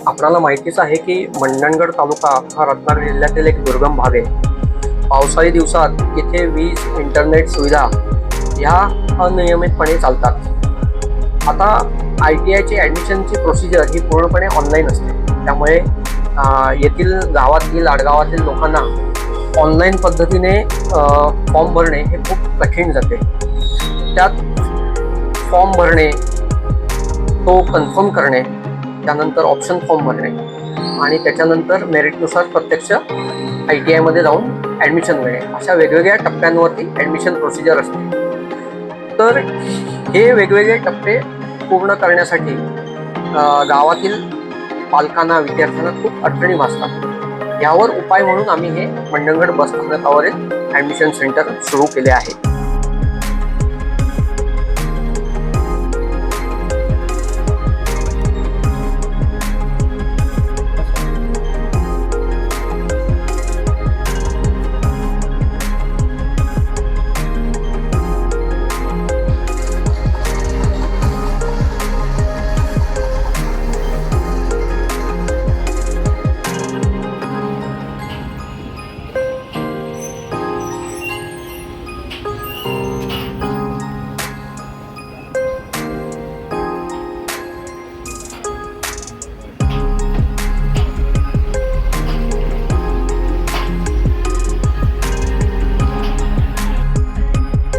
आपल्याला माहितीच आहे की मंडणगड तालुका हा रत्नागिरी जिल्ह्यातील एक दुर्गम भाग आहे। पावसाळी दिवसात इथे वीज, इंटरनेट सुविधा ह्या अनियमितपणे चालतात। आता ITIची ॲडमिशनची प्रोसिजर ही पूर्णपणे ऑनलाईन असते, त्यामुळे येथील गावातील आडगावातील लोकांना ऑनलाईन पद्धतीने फॉर्म भरणे हे खूप कठीण जाते। त्यात फॉर्म भरणे, तो कन्फर्म करणे, त्यानंतर ऑप्शन फॉर्म भरणे आणि त्याच्यानंतर मेरिटनुसार प्रत्यक्ष ITIमध्ये जाऊन ॲडमिशन मिळणे, अशा वेगवेगळ्या टप्प्यांवरती ॲडमिशन प्रोसिजर असते। तर हे वेगवेगळे टप्पे पूर्ण करण्यासाठी गावातील पालकांना, विद्यार्थ्यांना खूप अडचणी भासतात। यावर उपाय म्हणून आम्ही हे मंडणगड बस स्थानकावरील ॲडमिशन सेंटर सुरू केले आहे।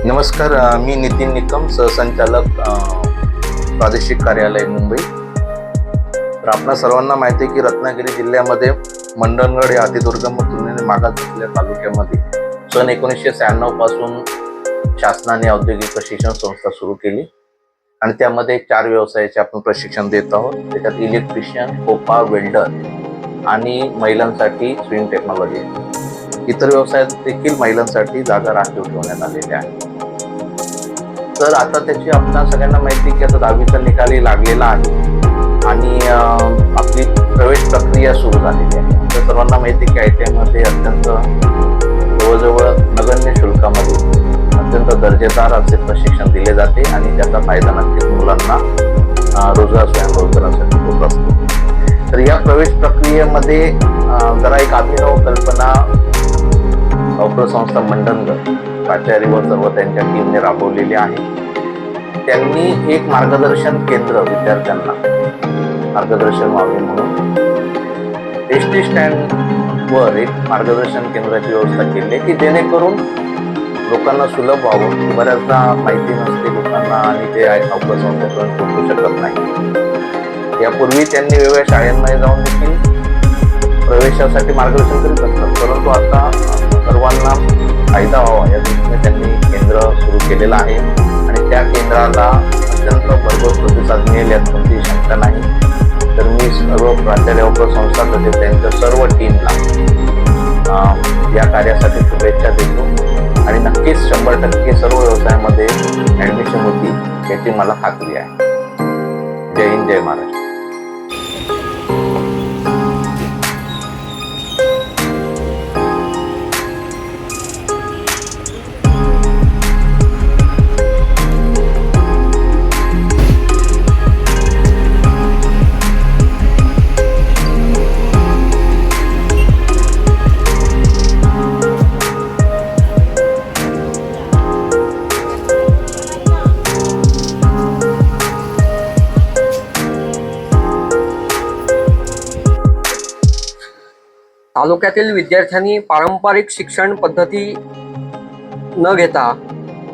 नमस्कार, मी नितीन निकम, सहसंचालक प्रादेशिक कार्यालय मुंबई। तर आपल्या सर्वांना माहिती आहे की रत्नागिरी जिल्ह्यामध्ये मंडणगड या अतिदुर्गम तुलनेने मागास असलेल्या तालुक्यामध्ये सन 1996 पासून शासनाने औद्योगिक प्रशिक्षण संस्था सुरू केली आणि त्यामध्ये 4 व्यवसायाचे आपण प्रशिक्षण देत आहोत। त्याच्यात इलेक्ट्रिशियन, कोपा, वेल्डर आणि महिलांसाठी स्विंग टेक्नॉलॉजी। इतर व्यवसायात देखील महिलांसाठी जागा राखीव ठेवण्यात आलेल्या आहेत। तर आता त्याची आपल्या सगळ्यांना माहिती की आता 10वीचा निकालही लागलेला आहे आणि आपली प्रवेश प्रक्रिया सुरू झालेली आहे। आपल्या सर्वांना माहिती की ITI मध्ये अत्यंत जवळजवळ नगण्य शुल्कामध्ये अत्यंत दर्जेदार असे प्रशिक्षण दिले जाते आणि त्याचा फायदा नक्कीच मुलांना रोजगार, स्वयंरोजगारासाठी होत असतो। तर या प्रवेश प्रक्रियेमध्ये जरा एक अभिनव कल्पना संस्था मंडणगड प्राचार्य व सर्व त्यांच्या टीमने राबवलेली आहे। त्यांनी एक मार्गदर्शन केंद्र विद्यार्थ्यांना मार्गदर्शन व्हावे म्हणून SD स्टँड वर एक मार्गदर्शन केंद्राची व्यवस्था केली की जेणेकरून लोकांना सुलभ व्हावं। बऱ्याचदा माहिती नसते लोकांना आणि ते संस्थेकडून पोहोचू शकत नाही। यापूर्वी त्यांनी वेगवेगळ्या शाळांमध्ये जाऊन देखील प्रवेशासाठी मार्गदर्शन करीत असतात, परंतु आता सर्वांना फायदा व्हावा या दृष्टीने त्यांनी केंद्र सुरू केलेलं आहे आणि त्या केंद्राला अत्यंत भरपूर प्रतिसाद मिळेल यात कोणतीही शंका नाही। तर मी सर्व प्राचार्य व संस्था तसेच त्यांच्या सर्व टीमला या कार्यासाठी शुभेच्छा देतो आणि नक्कीच 100% सर्व व्यवसायामध्ये ॲडमिशन होती याची मला खात्री आहे। जय हिंद, जय महाराष्ट्र। तालुक्यातील विद्यार्थ्यांनी पारंपरिक शिक्षण पद्धती न घेता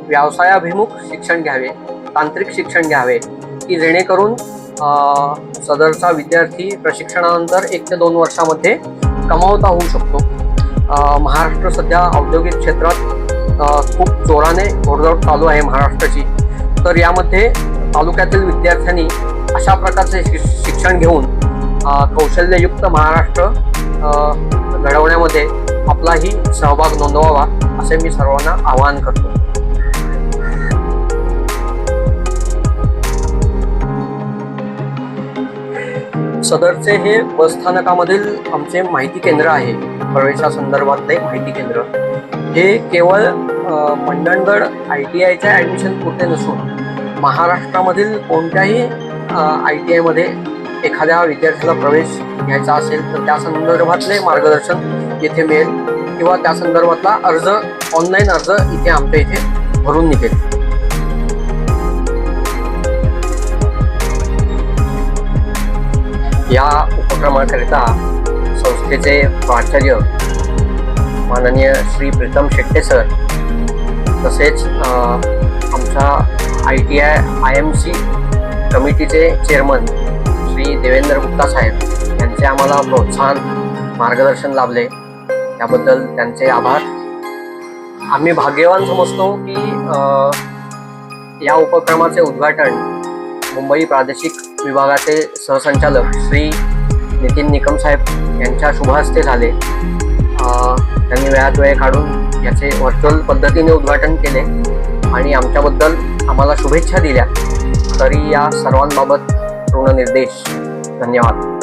व्यवसायाभिमुख शिक्षण घ्यावे, तांत्रिक शिक्षण घ्यावे की जेणेकरून सदरचा विद्यार्थी प्रशिक्षणानंतर 1 ते 2 वर्षामध्ये कमावता होऊ शकतो। महाराष्ट्र सध्या औद्योगिक क्षेत्रात खूप जोराने घोडदौड चालू आहे महाराष्ट्राची। तर यामध्ये तालुक्यातील विद्यार्थ्यांनी अशा प्रकारचे शिक्षण घेऊन कौशल्ययुक्त महाराष्ट्र घडवण्यामध्ये आपलाही सहभाग नोंदवावा असे मी सर्वांना आवाहन करतो। सदरचे हे बसस्थानकामधील आमचे माहिती केंद्र आहे, प्रवेशासंदर्भातले माहिती केंद्र। हे केवळ मंडणगड ITIच्या ॲडमिशन पुरते नसून महाराष्ट्रामधील कोणत्याही ITI मध्ये एखाद्या विद्यार्थ्याला प्रवेश घ्यायचा असेल तर त्या संदर्भातले मार्गदर्शन येथे मिळेल किंवा त्या संदर्भातला अर्ज ऑनलाईन अर्ज इथे आमच्या इथे भरून निघेल. या उपक्रमाकरिता संस्थेचे प्राचार्य माननीय श्री प्रीतम शेट्टे सर तसेच आमच्या IMC कमिटीचे चेअरमन श्री देवेंद्र गुप्ता साहेब यांचे आम्हाला प्रोत्साहन मार्गदर्शन लाभले, त्याबद्दल त्यांचे आभार. आम्ही भाग्यवान समजतो की या उपक्रमाचे उद्घाटन मुंबई प्रादेशिक विभागाचे सहसंचालक श्री नितीन निकम साहेब यांच्या शुभहस्ते झाले. त्यांनी वेळात वेळ काढून याचे व्हर्च्युअल पद्धतीने उद्घाटन केले आणि आमच्याबद्दल आम्हाला शुभेच्छा दिल्या. तरी या सर्वांबाबत ऋणनिर्देश. धन्यवाद.